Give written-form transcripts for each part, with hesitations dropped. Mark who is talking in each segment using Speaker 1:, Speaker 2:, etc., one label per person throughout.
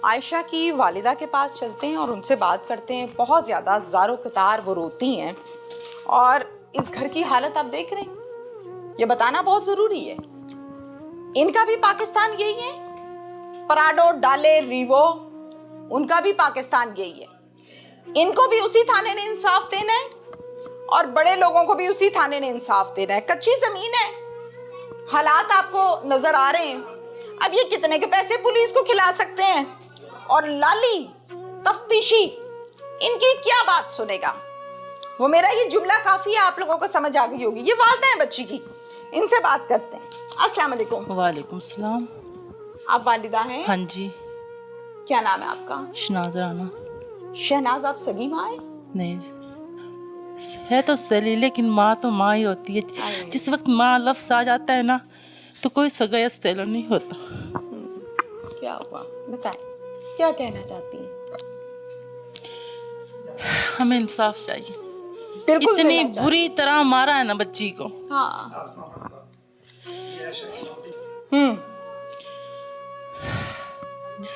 Speaker 1: عائشہ کی والدہ کے پاس چلتے ہیں اور ان سے بات کرتے ہیں. بہت زیادہ زارو قطار وہ روتی ہیں اور اس گھر کی حالت آپ دیکھ رہے ہیں. یہ بتانا بہت ضروری ہے. ان کا بھی پاکستان یہی ہے. پراڈو ڈالے ریوو ان کا بھی پاکستان یہی ہے. ان کو بھی اسی تھانے نے انصاف دینا ہے اور بڑے لوگوں کو بھی اسی تھانے نے انصاف دینا ہے. کچی زمین ہے. حالات آپ کو نظر آ رہے ہیں. اب یہ کتنے کے پیسے پولیس کو کھلا سکتے ہیں اور لالی تفتیشی ان کی کیا بات سنے گا. وہ میرا یہ جملہ کافی ہے, آپ لوگوں کو سمجھ آ گئی ہوگی. یہ والدہ ہیں بچی کی, ان سے بات کرتے ہیں. السلام علیکم.
Speaker 2: وعلیکم السلام.
Speaker 1: آپ والدہ ہیں؟
Speaker 2: ہاں جی.
Speaker 1: کیا نام ہے آپ کا؟
Speaker 2: شہناز رانا.
Speaker 1: شہناز آپ سگی ماں ہیں؟
Speaker 2: نہیں ہے تو سلی, لیکن ماں تو ماں ہی ہوتی ہے. جس وقت ماں لفظ آ جاتا ہے نا تو کوئی سگا یا سیلر نہیں ہوتا.
Speaker 1: کیا ہوا بتائیں, کیا کہنا چاہتی ہیں؟
Speaker 2: ہمیں انصاف چاہیے.
Speaker 1: بالکل
Speaker 2: اتنی بری طرح مارا ہے نا بچی کو.
Speaker 1: ہاں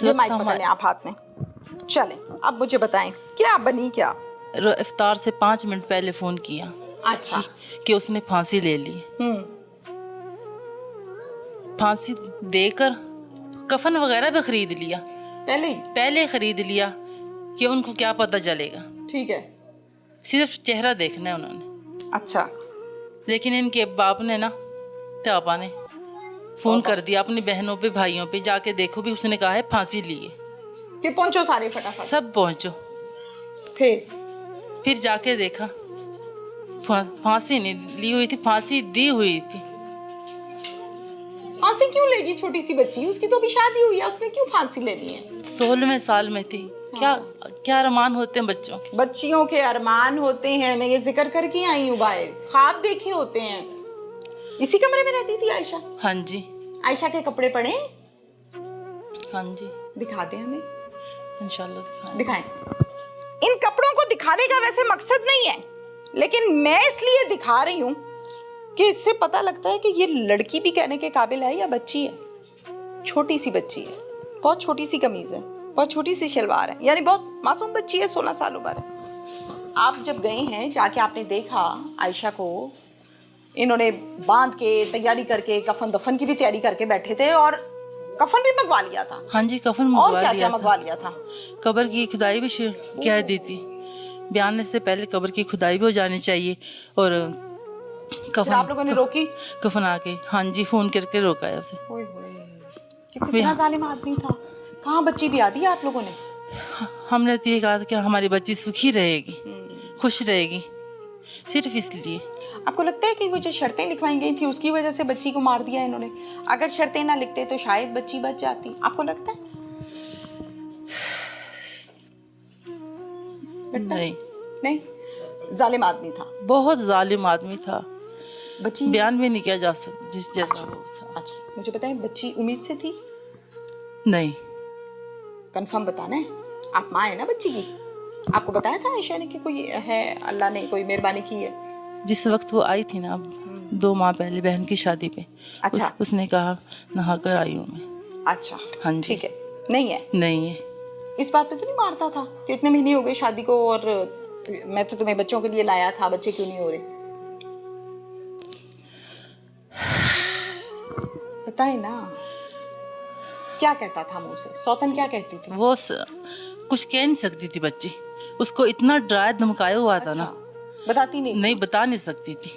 Speaker 1: یہ مائک پکڑ لیں آپ ہاتھ میں. چلیں اب مجھے بتائیں کیا بنی. کیا
Speaker 2: افطار سے 5 منٹ پہلے فون کیا
Speaker 1: اچھا
Speaker 2: کہ اس نے پھانسی لے لی. پھانسی دے کر کفن وغیرہ بھی خرید لیا. پہلے خرید لیا کہ ان کو کیا پتہ چلے گا.
Speaker 1: ٹھیک ہے,
Speaker 2: صرف چہرہ دیکھنا ہے انہوں نے.
Speaker 1: اچھا.
Speaker 2: لیکن ان کے باپ نے نا, پاپا نے فون کر دیا اپنی بہنوں پہ بھائیوں پہ, جا کے دیکھو بھی اس نے کہا ہے پھانسی لی ہے
Speaker 1: کہ پہنچو سارے فٹافٹ.
Speaker 2: سب پہنچو. پھر جا کے دیکھا پھانسی نہیں لی ہوئی تھی, پھانسی دی ہوئی تھی.
Speaker 1: پھانسی کیوں لے گی چھوٹی سی بچی, اس کی تو بھی شادی ہوئی ہے, اس نے کیوں پھانسی لینی ہے؟
Speaker 2: 16ویں سال میں تھی. کیا ارمان ہوتے ہیں بچوں کے.
Speaker 1: بچیوں کے ارمان ہوتے ہیں. میں یہ ذکر کر کے آئی ہوں باہر, خواب دیکھے ہوتے ہیں. اسی کمرے میں رہتی تھی عائشہ؟
Speaker 2: ہاں جی.
Speaker 1: عائشہ کے کپڑے پڑے؟
Speaker 2: ہاں جی.
Speaker 1: دکھا دیں ہمیں
Speaker 2: انشاءاللہ
Speaker 1: دکھائیں. ان کپڑوں کو دکھانے کا ویسے مقصد نہیں ہے, لیکن میں اس لیے دکھا رہی ہوں کہ اس سے پتہ لگتا ہے کہ یہ لڑکی بھی کہنے کے قابل ہے یا بچی ہے. چھوٹی سی بچی ہے, بہت چھوٹی سی قمیض ہے, بہت چھوٹی سی شلوار ہے, یعنی بہت معصوم بچی ہے, 16 سال عمر ہے. آپ جب گئے ہیں جا کے آپ نے دیکھا عائشہ کو انہوں نے باندھ کے تیاری کر کے, کفن دفن کی بھی تیاری کر کے بیٹھے تھے اور کفن بھی منگوا لیا تھا.
Speaker 2: ہاں جی کفن منگوا لیا.
Speaker 1: اور کیا کیا منگوا لیا تھا؟
Speaker 2: قبر کی کھدائی بھی کہہ دی تھی. بیان سے پہلے قبر کی کھدائی بھی ہو جانی چاہیے. اور کفن
Speaker 1: آپ لوگوں نے روکی؟
Speaker 2: کفن آ کے ہاں جی فون کر کے روکا ہے اسے.
Speaker 1: کتنا ظالم آدمی تھا. کہاں بچی بھی آدھی آپ لوگوں نے؟
Speaker 2: ہم نے تو یہ کہا تھا کہ ہماری بچی سکھی رہے گی, خوش رہے گی, صرف اس لیے.
Speaker 1: آپ کو لگتا ہے کہ وہ جو شرطیں لکھوائی گئی تھی اس کی وجہ سے بچی کو مار دیا انہوں نے؟ اگر شرطیں نہ لکھتے تو شاید بچی بچ جاتی. آپ کو لگتا ہے؟ نہیں. ظالم آدمی تھا,
Speaker 2: بہت ظالم آدمی تھا.
Speaker 1: بچی
Speaker 2: بیان بھی نہیں کیا جا سکتا جس جیسا وہ تھا.
Speaker 1: اچھا مجھے بتائیں بچی امید سے تھی؟
Speaker 2: نہیں.
Speaker 1: کنفرم بتانا ہے. آپ ماں ہیں نا بچی کی, آپ کو بتایا تھا عائشہ نے کہ کوئی ہے, اللہ نے کوئی مہربانی کی ہے؟
Speaker 2: جس وقت وہ آئی تھی نا 2 ماہ پہلے بہن کی شادی پہ,
Speaker 1: اچھا
Speaker 2: اس نے کہا نہا کر آئی ہوں میں.
Speaker 1: اچھا
Speaker 2: ہاں جی.
Speaker 1: ٹھیک ہے. نہیں ہے؟
Speaker 2: نہیں ہے.
Speaker 1: اس بات پہ تو نہیں مارتا تھا کہ اتنے مہینے ہو گئے شادی کو اور میں تو تمہیں بچوں کے لیے لایا تھا, بچے کیوں نہیں ہو رہے؟ بتائیں نا کیا کہتا تھا منہ سے؟ سوتن کیا کہتی تھی؟
Speaker 2: وہ کچھ کہہ نہیں سکتی تھی بچی, اس کو اتنا ڈرایا دھمکایا ہوا تھا نا.
Speaker 1: بتاتی نہیں
Speaker 2: بتا نہیں سکتی تھی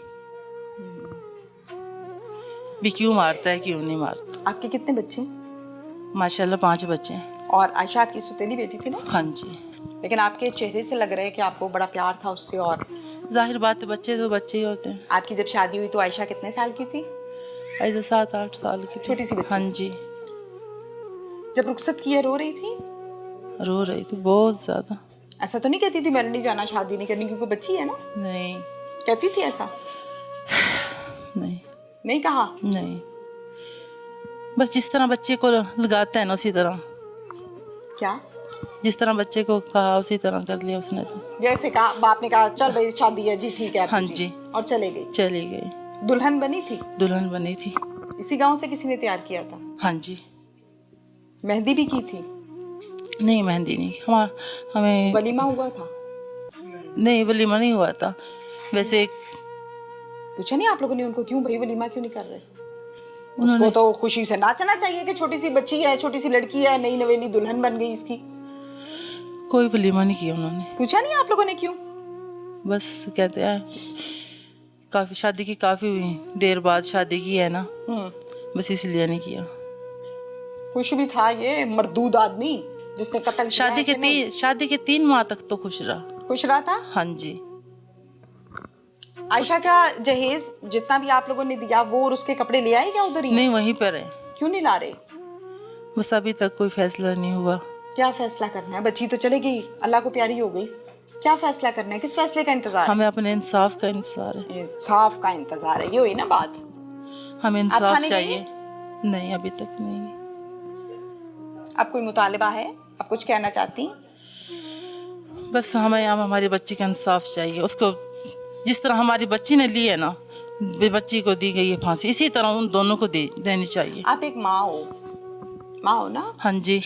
Speaker 2: بھی کیوں مارتا ہے کیوں نہیں مارتا.
Speaker 1: آپ کے کتنے بچے؟
Speaker 2: ماشاءاللہ 5 بچے ہیں.
Speaker 1: اور عائشہ آپ کی ستیلی بیٹی تھی نا؟
Speaker 2: ہاں جی.
Speaker 1: لیکن آپ کے چہرے سے لگ رہا ہے کہ آپ کو بڑا پیار تھا اس سے. اور
Speaker 2: ظاہر بات ہے بچے تو بچے ہی ہوتے ہیں.
Speaker 1: آپ کی جب شادی ہوئی تو عائشہ کتنے سال کی تھی؟
Speaker 2: ایسے 7-8 سال کی.
Speaker 1: چھوٹی سی بچی.
Speaker 2: ہاں جی.
Speaker 1: جب رخصت کیا رو رہی تھی؟
Speaker 2: رو رہی تھی بہت زیادہ.
Speaker 1: ایسا تو نہیں کہتی تھی میں نے نہیں جانا, شادی نہیں کرنی کیونکہ بچی ہے نا؟
Speaker 2: نہیں.
Speaker 1: کہتی تھی ایسا؟ نہیں کہا؟
Speaker 2: نہیں. بس جس طرح بچے کو لگاتا ہے نا اسی طرح.
Speaker 1: کیا؟
Speaker 2: جس طرح بچے کو کہا اسی طرح کر لیا اس نے. تو
Speaker 1: جیسے کہا باپ نے کہا چل بھائی شادی ہے جی ٹھیک ہے.
Speaker 2: ہاں جی.
Speaker 1: اور چلے گئی؟
Speaker 2: چلی گئی.
Speaker 1: دلہن بنی تھی؟
Speaker 2: دلہن بنی تھی.
Speaker 1: اسی گاؤں سے کسی نے تیار کیا تھا؟
Speaker 2: ہاں جی.
Speaker 1: مہندی بھی کی تھی؟
Speaker 2: नहीं, मेहंदी नहीं, हमें
Speaker 1: वलीमा हुआ था?
Speaker 2: नहीं, वलीमा नहीं हुआ था। वैसे
Speaker 1: पूछा नहीं आप लोगों ने उनको, क्यों भाई वलीमा क्यों नहीं कर रहे? उसको तो खुशी से नाचना चाहिए कि छोटी सी बच्ची है, छोटी सी लड़की है, नई नवेली दुल्हन बन गई इसकी।
Speaker 2: कोई वलीमा नहीं किया उन्होंने।
Speaker 1: पूछा नहीं आप लोगों ने क्यों?
Speaker 2: बस कहते हैं काफी शादी की काफी देर बाद शादी की है ना, बस इसलिए नहीं किया।
Speaker 1: खुश भी था ये मर्दूद आदमी जिसने कत्ल किया है कि नहीं?
Speaker 2: शादी के 3 माह तक तो खुश रहा।
Speaker 1: खुश रहा था?
Speaker 2: हाँ जी।
Speaker 1: आयशा का जहेज जितना भी आप लोगों ने दिया वो और उसके कपड़े ले आए क्या उधर ही?
Speaker 2: नहीं, वहीं पर है।
Speaker 1: क्यों नहीं ला रहे?
Speaker 2: बस अभी तक कोई फैसला नहीं हुआ।
Speaker 1: क्या फैसला करना है? बच्ची तो चले गई, अल्लाह को प्यारी हो गई। क्या फैसला करना है? किस फैसले का इंतजार है?
Speaker 2: हमें अपने इंसाफ का इंतजार है।
Speaker 1: इंसाफ का इंतजार है, ये हुई ना बात।
Speaker 2: हमें इंसाफ
Speaker 1: थाने
Speaker 2: चाहिए।
Speaker 1: गई?
Speaker 2: नहीं, अभी तक नहीं।
Speaker 1: अब कोई मुतालिबा है? आप कुछ कहना चाहती?
Speaker 2: बस हमें यहाँ हमारी बच्ची का इंसाफ चाहिए। उसको जिस तरह हमारी बच्ची ने ली है ना, बच्ची को दी गई है फांसी, इसी तरह उन दोनों को देनी चाहिए।
Speaker 1: आप एक माँ हो ना?
Speaker 2: हाँ जी।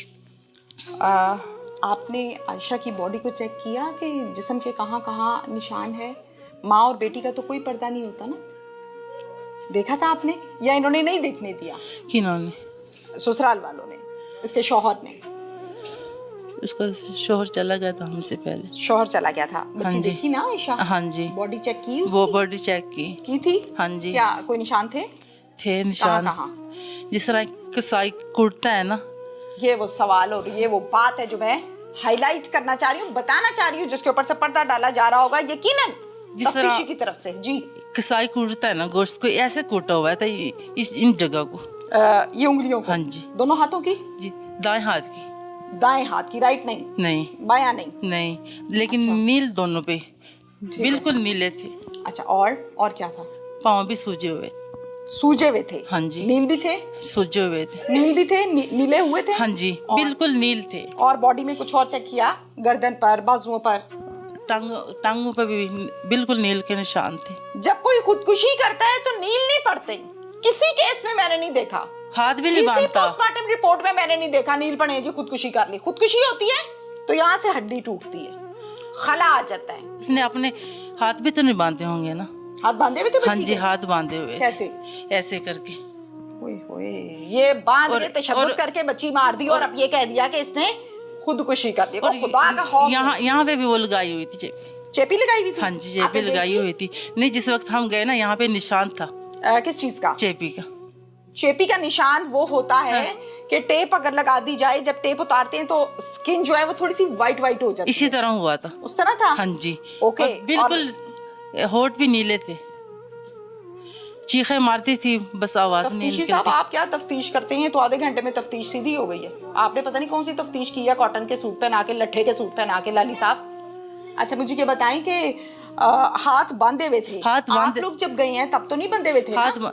Speaker 1: आपने आयशा की बॉडी को चेक किया कि जिस्म के कहाँ कहाँ निशान है? माँ और बेटी का तो कोई पर्दा नहीं होता ना, देखा था आपने या इन्होंने नहीं देखने दिया?
Speaker 2: किन्होंने?
Speaker 1: ससुराल वालों ने, इसके शौहर ने।
Speaker 2: उसका शोहर चला गया था हमसे पहले।
Speaker 1: शौहर चला गया था। बच्ची
Speaker 2: हाँ जी।
Speaker 1: देखी ना आयशा?
Speaker 2: हाँ जी।
Speaker 1: बॉडी चेक की उसकी?
Speaker 2: वो बॉडी चेक
Speaker 1: की थी?
Speaker 2: हाँ जी।
Speaker 1: क्या कोई निशान थे?
Speaker 2: थे निशान।
Speaker 1: कहाँ?
Speaker 2: जिस तरह कसाई कुर्ता है ना,
Speaker 1: ये वो सवाल और ये वो बात है जो मैं हाईलाइट करना चाह रही हूँ, बताना चाह रही हूँ, जिसके ऊपर से पर्दा डाला जा रहा होगा यकीनन तफ्तीशी की तरफ से। जी,
Speaker 2: कसाई कुर्ता है ना, गोश्त को ऐसे कूटा हुआ है इन जगह को,
Speaker 1: ये उंगलियों को?
Speaker 2: हाँ जी।
Speaker 1: दोनों हाथों की?
Speaker 2: जी, दाएं हाथ की।
Speaker 1: दाएं हाथ की, राइट नहीं?
Speaker 2: नहीं।
Speaker 1: बायां नहीं?
Speaker 2: नहीं, लेकिन नील दोनों पे बिल्कुल नीले थे।
Speaker 1: अच्छा, और क्या था?
Speaker 2: पाँव भी सूजे हुए।
Speaker 1: सूजे हुए थे?
Speaker 2: हाँ जी।
Speaker 1: नील भी थे?
Speaker 2: सूजे हुए थे।
Speaker 1: नील भी थे? नीले हुए थे?
Speaker 2: हाँ जी, बिल्कुल नील थे।
Speaker 1: और बॉडी में कुछ और चेक किया? गर्दन पर, बाजुओं पर?
Speaker 2: टांगों पर भी बिल्कुल नील के निशान थे।
Speaker 1: जब कोई खुदकुशी करता है तो नील नहीं पड़ते, किसी केस में मैंने नहीं देखा,
Speaker 2: हाथ भी नहीं बांधता।
Speaker 1: पोस्टमार्टम रिपोर्ट में मैंने नहीं देखा नील पड़े जी खुदकुशी कर ली। खुदकुशी होती है तो यहाँ से हड्डी टूटती है, खला आ जाता है।
Speaker 2: उसने अपने हाथ भी तो नहीं बांधे होंगे ना?
Speaker 1: हाथ बांधे हुए थे बच्ची?
Speaker 2: हाँ जी, हाथ बांधे हुए।
Speaker 1: कैसे?
Speaker 2: ऐसे करके।
Speaker 1: ओए ये बांध के तशद्दुद करके बच्ची मार दी और अब ये कह दिया कि इसने खुदकुशी कर ली। खुदा का खौफ।
Speaker 2: यहाँ पे भी वो लगाई हुई थी
Speaker 1: चेपी लगाई हुई थी?
Speaker 2: हाँ जी, चेपी लगाई हुई थी। नहीं, जिस वक्त हम गए ना, यहाँ पे निशान था।
Speaker 1: किस चीज का?
Speaker 2: चेपी का।
Speaker 1: चेपी का निशान वो होता है कि टेप अगर लगा दी जाए, जब टेप उतारते हैं तो स्किन जो है वो थोड़ी सी वाइट हो जाती है।
Speaker 2: इसी तरह हुआ था।
Speaker 1: उस तरह था?
Speaker 2: हाँ जी।
Speaker 1: ओके।
Speaker 2: बिल्कुल होठ भी नीले थे। चीखें मारती थी, बस आवाज नहीं निकलती।
Speaker 1: साहब, आप क्या तफ्तीश करते हैं? तो आधे घंटे में तफ्तीश सीधी हो गई है। आपने पता नहीं कौन सी तफ्तीश की है, कॉटन के सूट पहना के, लट्ठे के सूट पहना के, लाली साहब। अच्छा, मुझे ये बताएं कि हाथ बांधे हुए थे? आप लोग जब गए हैं तब तो नहीं बंधे हुए थे?
Speaker 2: हाथ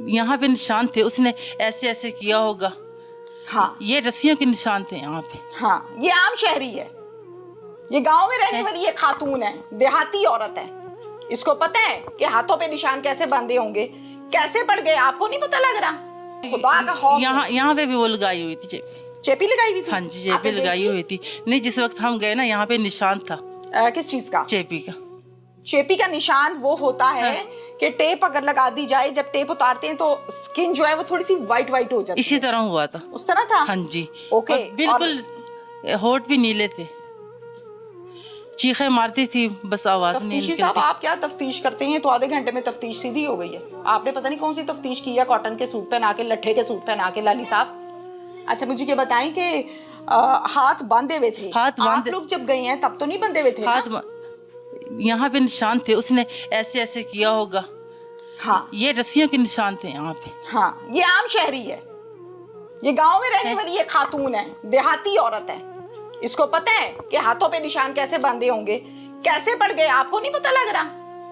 Speaker 2: यहाँ पे निशान थे, उसने ऐसे ऐसे किया होगा।
Speaker 1: हाँ,
Speaker 2: ये रस्सियों के निशान थे यहाँ पे।
Speaker 1: हाँ, ये आम शहरी है, ये गांव में रहने वाली ये खातून है, देहाती औरत है। इसको पता है कि हाथों पे निशान कैसे बांधे होंगे, कैसे पड़ गए, आपको नहीं पता लग रहा? खुदा का खौफ।
Speaker 2: यहाँ पे भी वो लगाई हुई थी
Speaker 1: चेपी लगाई हुई थी?
Speaker 2: हाँ जी, चेपी लगाई हुई थी। नहीं, जिस वक्त हम गए ना, यहाँ पे निशान था।
Speaker 1: किस चीज का?
Speaker 2: चेपी का।
Speaker 1: चेपी का निशान वो होता है कि टेप अगर लगा दी जाए, जब टेप उतारते हैं तो स्किन जो है वो थोड़ी सी वाइट हो जाती है।
Speaker 2: इसी तरह हुआ था।
Speaker 1: उस तरह था?
Speaker 2: हाँ जी।
Speaker 1: ओके।
Speaker 2: बिल्कुल होठ भी नीले थे। चीखें मारती थी, बस आवाज नहीं निकलती।
Speaker 1: साहब, आप क्या तफ्तीश करते हैं? तो आधे घंटे में तफ्तीश सीधी हो गई है। आपने पता नहीं कौन सी तफ्तीश की है, कॉटन के सूट पहना के, लट्ठे के सूट पहना के, लाली साहब। अच्छा, मुझे ये बताएं कि हाथ बांधे हुए थे? आप लोग जब गए हैं तब तो नहीं बंधे हुए थे?
Speaker 2: हाथ यहाँ पे निशान थे, उसने ऐसे ऐसे किया होगा।
Speaker 1: हाँ,
Speaker 2: ये रस्सियों के निशान थे यहाँ पे।
Speaker 1: हाँ, ये आम शहरी है, ये गांव में रहने वाली ये खातून है, देहाती औरत है। इसको पता है कि हाथों पे निशान कैसे बांधे होंगे, कैसे पड़ गए, आपको नहीं पता लग रहा?